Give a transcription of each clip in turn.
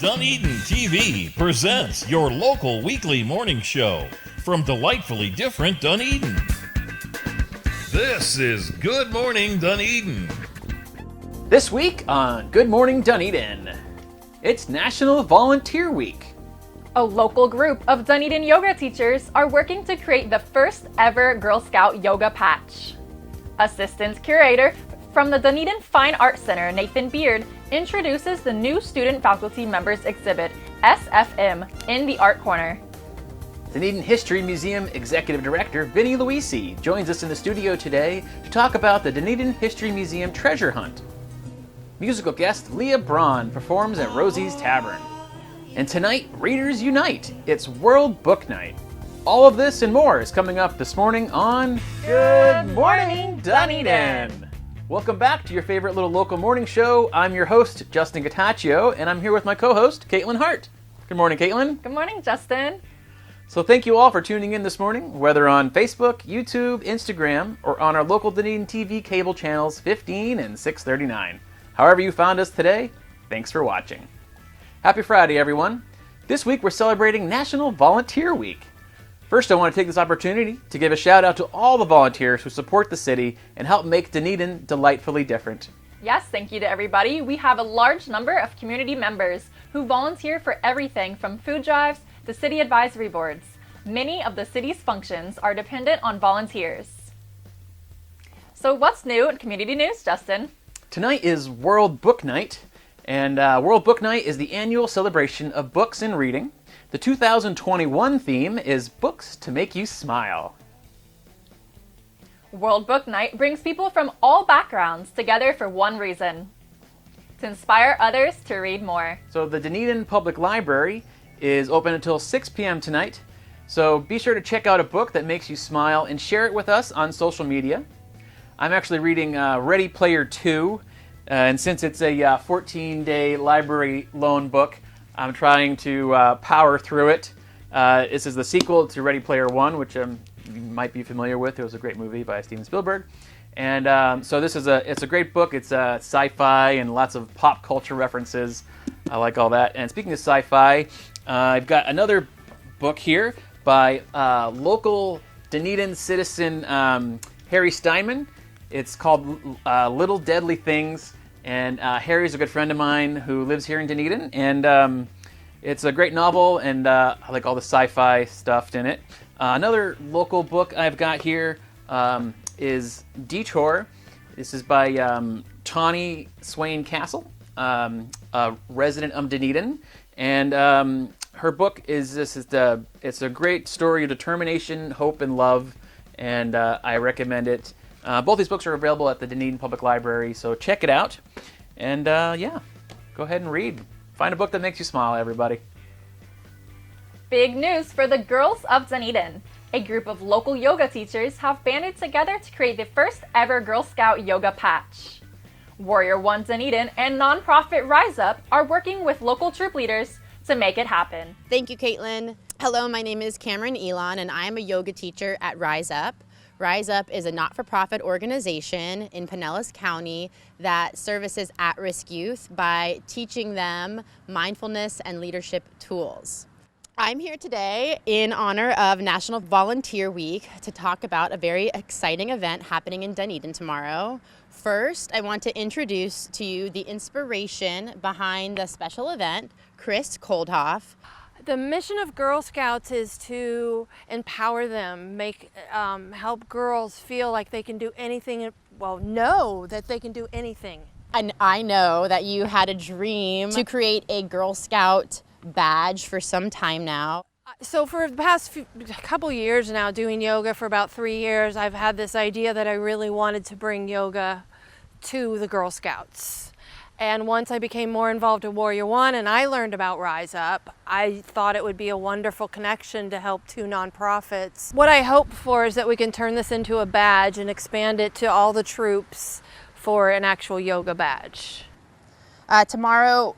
Dunedin TV presents your local weekly morning show from delightfully different Dunedin. This is Good Morning Dunedin. This week on Good Morning Dunedin, it's National Volunteer Week. A local group of Dunedin yoga teachers are working to create the first ever Girl Scout yoga patch. Assistant curator from the Dunedin Fine Arts Center, Nathan Beard, introduces the new student faculty members exhibit, SFM, in the Art Corner. Dunedin History Museum Executive Director Vinnie Luisi joins us in the studio today to talk about the Dunedin History Museum treasure hunt. Musical guest Lea Braun performs at Rosie's Tavern. And tonight, Readers Unite. It's World Book Night. All of this and more is coming up this morning on Good Morning Dunedin. Welcome back to your favorite little local morning show. I'm your host, Justin Gattaccio, and I'm here with my co-host, Caitlin Hart. Good morning, Caitlin. Good morning, Justin. So thank you all for tuning in this morning, whether on Facebook, YouTube, Instagram, or on our local Dunedin TV cable channels 15 and 639. However you found us today, thanks for watching. Happy Friday, everyone. This week we're celebrating National Volunteer Week. First, I want to take this opportunity to give a shout out to all the volunteers who support the city and help make Dunedin delightfully different. Yes, thank you to everybody. We have a large number of community members who volunteer for everything from food drives to city advisory boards. Many of the city's functions are dependent on volunteers. So what's new in community news, Justin? Tonight is World Book Night, and World Book Night is the annual celebration of books and reading. The 2021 theme is Books to Make You Smile. World Book Night brings people from all backgrounds together for one reason: to inspire others to read more. So the Dunedin Public Library is open until 6 p.m. tonight. So be sure to check out a book that makes you smile and share it with us on social media. I'm actually reading Ready Player 2, and since it's a 14-day library loan book, I'm trying to power through it. This is the sequel to Ready Player 1, which you might be familiar with. It was a great movie by Steven Spielberg. And so it's a great book. It's sci-fi and lots of pop culture references. I like all that. And speaking of sci-fi, I've got another book here by local Dunedin citizen Harry Steinman. It's called Little Deadly Things. And Harry's a good friend of mine who lives here in Dunedin, and it's a great novel, and I like all the sci-fi stuff in it. Another local book I've got here is Detour. This is by Tawny Swain Castle, a resident of Dunedin, and her book it's a great story of determination, hope, and love, and I recommend it. Both these books are available at the Dunedin Public Library, so check it out. And go ahead and read. Find a book that makes you smile, everybody. Big news for the girls of Dunedin. A group of local yoga teachers have banded together to create the first ever Girl Scout yoga patch. Warrior One Dunedin and nonprofit Rise Up are working with local troop leaders to make it happen. Thank you, Caitlin. Hello, my name is Cameron Ilan, and I am a yoga teacher at Rise Up. Rise Up is a not-for-profit organization in Pinellas County that services at-risk youth by teaching them mindfulness and leadership tools. I'm here today in honor of National Volunteer Week to talk about a very exciting event happening in Dunedin tomorrow. First, I want to introduce to you the inspiration behind the special event, Kris Koldoff. The mission of Girl Scouts is to empower them, help girls feel like they can do anything, know that they can do anything. And I know that you had a dream to create a Girl Scout badge for some time now. So for the past couple years now, doing yoga for about 3 years, I've had this idea that I really wanted to bring yoga to the Girl Scouts. And once I became more involved at Warrior One and I learned about Rise Up, I thought it would be a wonderful connection to help two nonprofits. What I hope for is that we can turn this into a badge and expand it to all the troops for an actual yoga badge. Tomorrow,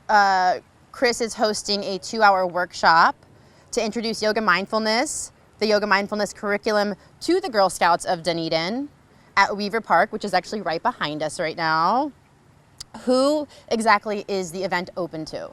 Kris is hosting a 2-hour workshop to introduce yoga mindfulness, the yoga mindfulness curriculum to the Girl Scouts of Dunedin at Weaver Park, which is actually right behind us right now. Who exactly is the event open to?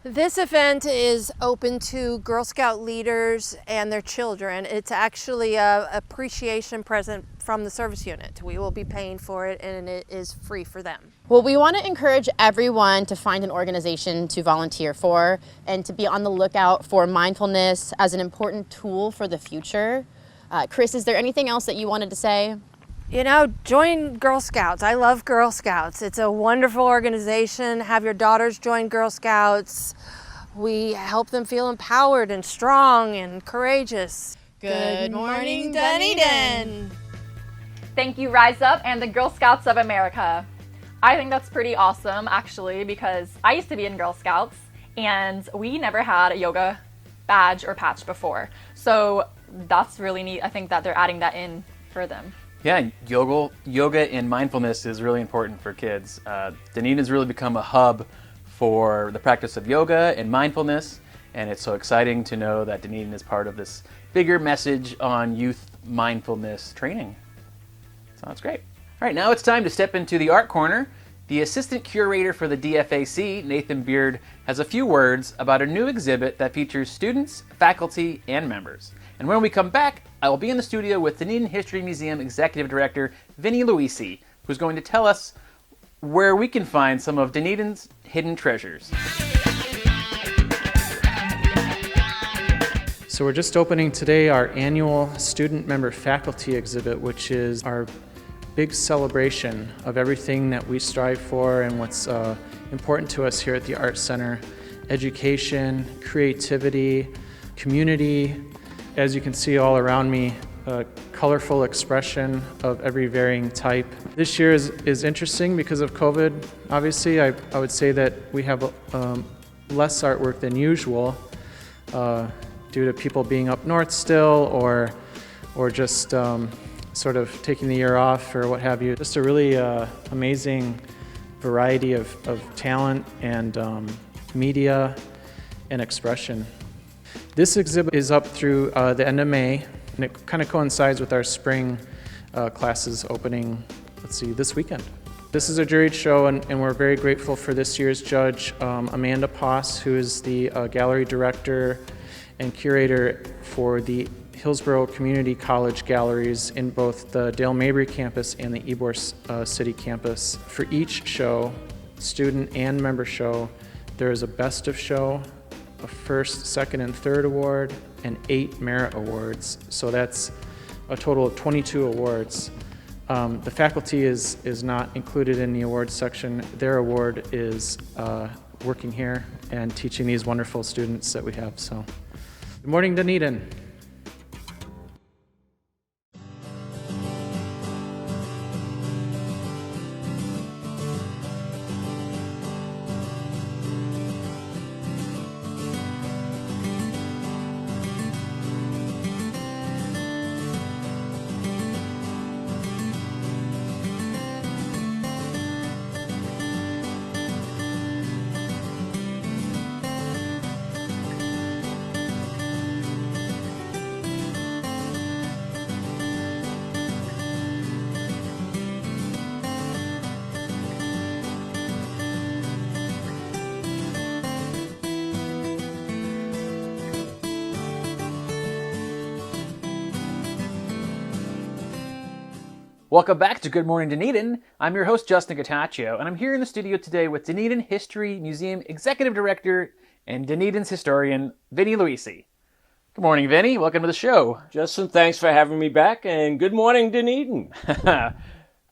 This event is open to Girl Scout leaders and their children. It's actually a appreciation present from the service unit. We will be paying for it, and it is free for them. Well, we want to encourage everyone to find an organization to volunteer for and to be on the lookout for mindfulness as an important tool for the future. Kris, is there anything else that you wanted to say? You know, join Girl Scouts. I love Girl Scouts. It's a wonderful organization. Have your daughters join Girl Scouts. We help them feel empowered and strong and courageous. Good morning, Dunedin! Thank you, Rise Up and the Girl Scouts of America. I think that's pretty awesome, actually, because I used to be in Girl Scouts and we never had a yoga badge or patch before. So that's really neat. I think that they're adding that in for them. Yeah, yoga and mindfulness is really important for kids. Dunedin has really become a hub for the practice of yoga and mindfulness, and it's so exciting to know that Dunedin is part of this bigger message on youth mindfulness training. So that's great. All right, now it's time to step into the art corner. The assistant curator for the DFAC, Nathan Beard, has a few words about a new exhibit that features students, faculty, and members. And when we come back, I will be in the studio with Dunedin History Museum Executive Director Vinnie Luisi, who's going to tell us where we can find some of Dunedin's hidden treasures. So we're just opening today our annual student member faculty exhibit, which is our big celebration of everything that we strive for and what's important to us here at the Art Center: education, creativity, community. As you can see all around me, a colorful expression of every varying type. This year is interesting because of COVID. Obviously, I would say that we have less artwork than usual due to people being up north still, or just sort of taking the year off or what have you. Just a really amazing variety of talent and media and expression. This exhibit is up through the end of May, and it kind of coincides with our spring classes opening, this weekend. This is a juried show, and we're very grateful for this year's judge, Amanda Poss, who is the gallery director and curator for the Hillsborough Community College galleries in both the Dale Mabry campus and the Ybor City campus. For each show, student and member show, there is a best of show, a first, second, and third award, and 8 merit awards. So that's a total of 22 awards. The faculty is not included in the awards section. Their award is working here and teaching these wonderful students that we have. So, good morning, Dunedin. Welcome back to Good Morning Dunedin. I'm your host, Justin Gattaccio, and I'm here in the studio today with Dunedin History Museum Executive Director and Dunedin's historian, Vinnie Luisi. Good morning, Vinnie. Welcome to the show. Justin, thanks for having me back, and good morning, Dunedin.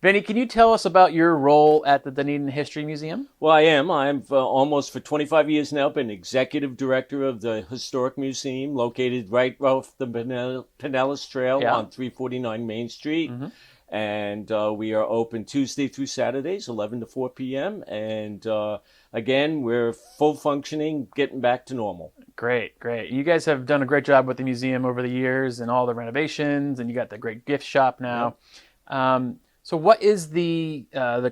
Vinnie, can you tell us about your role at the Dunedin History Museum? Well, I am. I've almost for 25 years now been executive director of the Historic Museum, located right off the Pinellas Trail on 349 Main Street. Mm-hmm. And we are open Tuesday through Saturdays, 11 to 4 p.m. And again, we're full functioning, getting back to normal. Great, great. You guys have done a great job with the museum over the years and all the renovations, and you got the great gift shop now. Yep. So what is the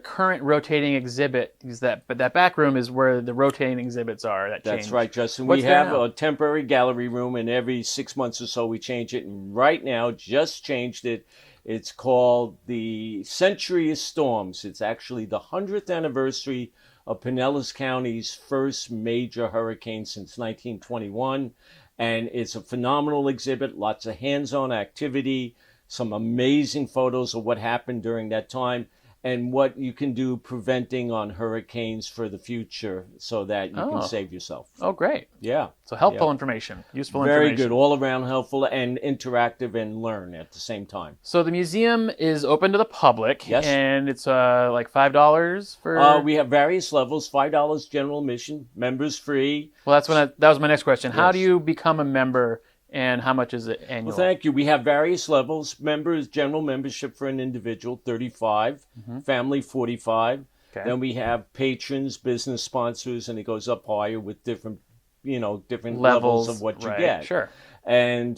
current rotating exhibit? Because that back room is where the rotating exhibits are. That's right, Justin. What's we have a temporary gallery room, and every 6 months or so we change it. And right now, just changed it. It's called the Century of Storms. It's actually the 100th anniversary of Pinellas County's first major hurricane since 1921. And it's a phenomenal exhibit, lots of hands-on activity, some amazing photos of what happened during that time, and what you can do preventing on hurricanes for the future so that you can save yourself. Oh, great. Yeah. So helpful information, useful Very information. good, all around helpful and interactive and learn at the same time. So the museum is open to the public. Yes. And it's like $5 for... We have various levels, $5 general admission, members free. Well, that was my next question. How Yes. do you become a member, and how much is it annual? Well, thank you. We have various levels. Members, general membership for an individual, $35, family, $45. Okay. Then we have patrons, business sponsors, and it goes up higher with different levels of what you right, get. Sure. And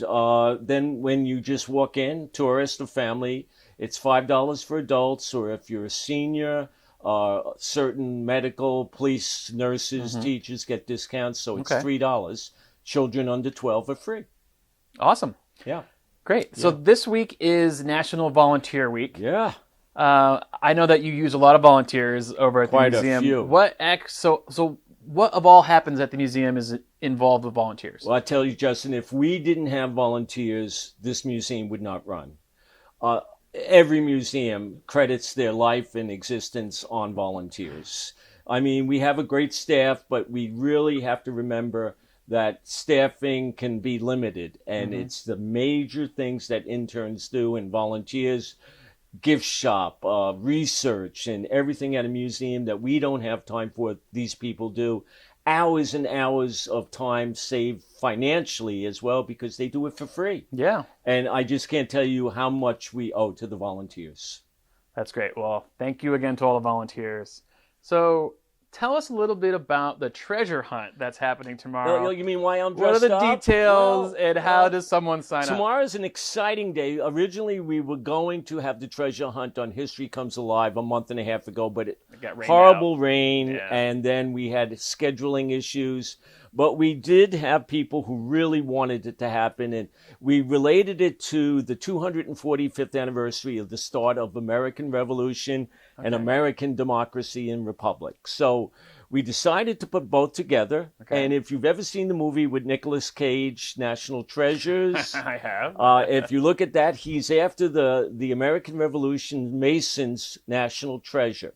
then when you just walk in, tourist or family, it's $5 for adults, or if you're a senior, certain medical, police, nurses, teachers get discounts, so it's $3. Children under 12 are free. Awesome. Yeah. Great. So this week is National Volunteer Week. Yeah. I know that you use a lot of volunteers over at Quite the a museum. few. So what of all happens at the museum is involved with volunteers? Well, I tell you, Justin, if we didn't have volunteers, this museum would not run. Every museum credits their life and existence on volunteers. I mean, we have a great staff, but we really have to remember that staffing can be limited, and it's the major things that interns do and volunteers, gift shop, research, and everything at a museum that we don't have time for, these people do. Hours and hours of time saved financially as well, because they do it for free. Yeah. And I just can't tell you how much we owe to the volunteers. That's great. Well, thank you again to all the volunteers. So tell us a little bit about the treasure hunt that's happening tomorrow. You mean why I'm What are dressed the up? details, and how does someone sign up? Tomorrow's an exciting day. Originally, we were going to have the treasure hunt on History Comes Alive a month and a half ago, but it got rained horrible out. rain, Yeah. and then we had scheduling issues. But we did have people who really wanted it to happen, and we related it to the 245th anniversary of the start of American Revolution and American democracy and republic. So we decided to put both together. And if you've ever seen the movie with Nicolas Cage, National Treasures, I have. if you look at that, he's after the American Revolution Masons' national treasure.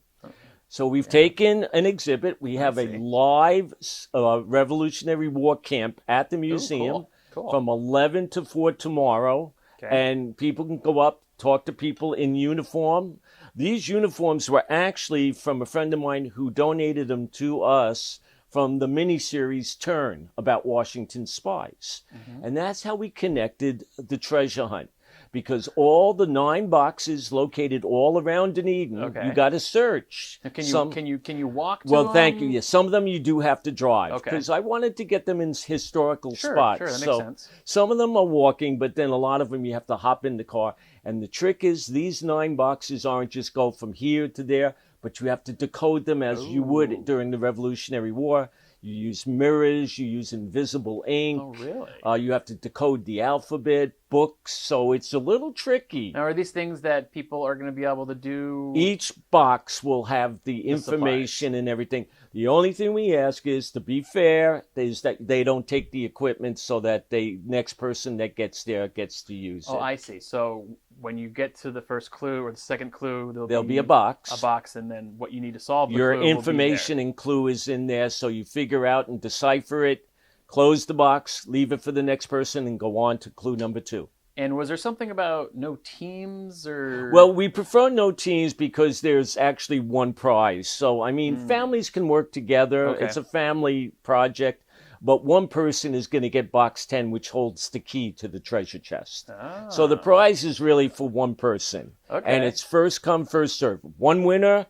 So we've taken an exhibit. We have a live Revolutionary War camp at the museum from 11 to 4 tomorrow. And people can go up, talk to people in uniform. These uniforms were actually from a friend of mine who donated them to us from the miniseries Turn about Washington spies. And that's how we connected the treasure hunt. Because all the 9 boxes located all around Dunedin, you got to search. Can you walk to Well, them? thank you. Yes, some of them you do have to drive. Okay. Because I wanted to get them in historical Sure, spots. sure, that makes so sense. some of them are walking, but then a lot of them you have to hop in the car. And the trick is these 9 boxes aren't just go from here to there, but you have to decode them as you would during the Revolutionary War. You use mirrors, you use invisible ink. Oh, really? You have to decode the alphabet, books, so it's a little tricky. Now, are these things that people are going to be able to do? Each box will have the information and everything. The only thing we ask is, to be fair, is that they don't take the equipment so that the next person that gets there gets to use it. Oh, I see. So when you get to the first clue or the second clue, there'll be a box. A box, and then what you need to solve the Your clue will be information and clue is in there, so you figure out and decipher it, close the box, leave it for the next person, and go on to clue number 2. And was there something about no teams or? Well, we prefer no teams because there's actually one prize. So, I mean, families can work together. Okay. It's a family project. But one person is going to get box 10, which holds the key to the treasure chest. So the prize is really for one person. Okay. And it's first come, first serve. One winner,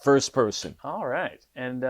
first person. All right. And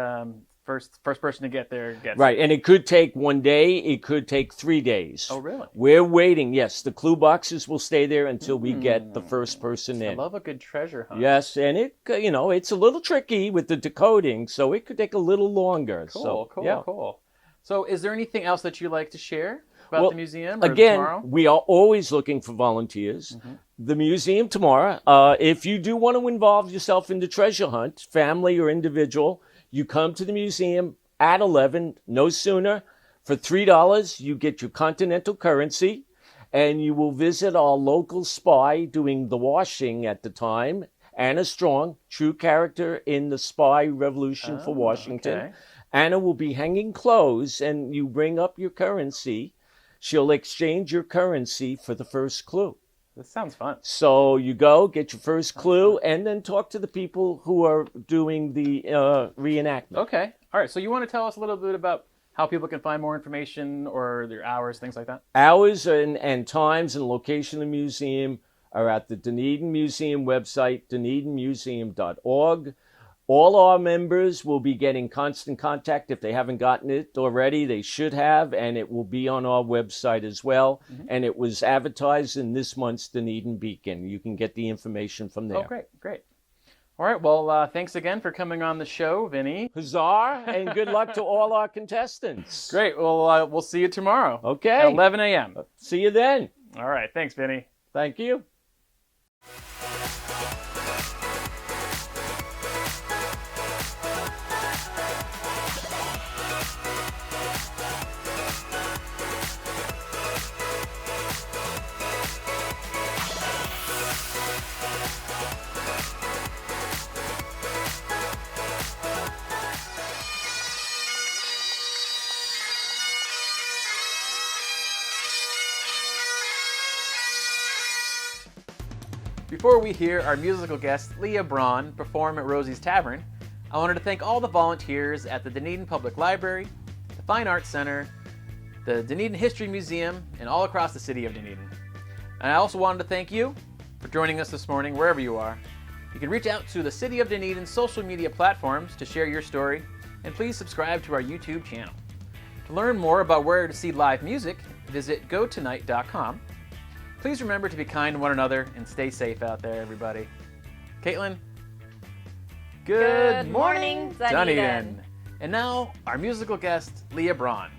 first person to get there gets Right. And it could take 1 day. It could take 3 days. Oh, really? We're waiting. Yes, the clue boxes will stay there until we get the first person in. I love a good treasure hunt. Yes, and it's a little tricky with the decoding, so it could take a little longer. Cool. So is there anything else that you'd like to share about the museum or again, tomorrow? we are always looking for volunteers. The museum tomorrow, if you do want to involve yourself in the treasure hunt, family or individual, You come to the museum at 11, no sooner. For $3, you get your continental currency, and you will visit our local spy doing the washing at the time, Anna Strong, true character in the spy revolution for Washington. Okay. Anna will be hanging clothes, and you bring up your currency. She'll exchange your currency for the first clue. This sounds fun. So you go, get your first clue, and then talk to the people who are doing the reenactment. Okay. All right. So you want to tell us a little bit about how people can find more information or their hours, things like that? Hours and times and location of the museum are at the Dunedin Museum website, dunedinmuseum.org. All our members will be getting constant contact. If they haven't gotten it already, they should have, and it will be on our website as well. Mm-hmm. And it was advertised in this month's Dunedin Beacon. You can get the information from there. Oh, great. All right, well, thanks again for coming on the show, Vinnie. Huzzah, and good luck to all our contestants. Great, well, we'll see you tomorrow. Okay. At 11 a.m. See you then. All right, thanks, Vinnie. Thank you. Before we hear our musical guest, Lea Braun, perform at Rosie's Tavern, I wanted to thank all the volunteers at the Dunedin Public Library, the Fine Arts Center, the Dunedin History Museum, and all across the city of Dunedin. And I also wanted to thank you for joining us this morning, wherever you are. You can reach out to the City of Dunedin's social media platforms to share your story, and please subscribe to our YouTube channel. To learn more about where to see live music, visit gotonight.com. Please remember to be kind to one another and stay safe out there, everybody. Caitlin? Good morning, Dunedin. And now, our musical guest, Lea Braun.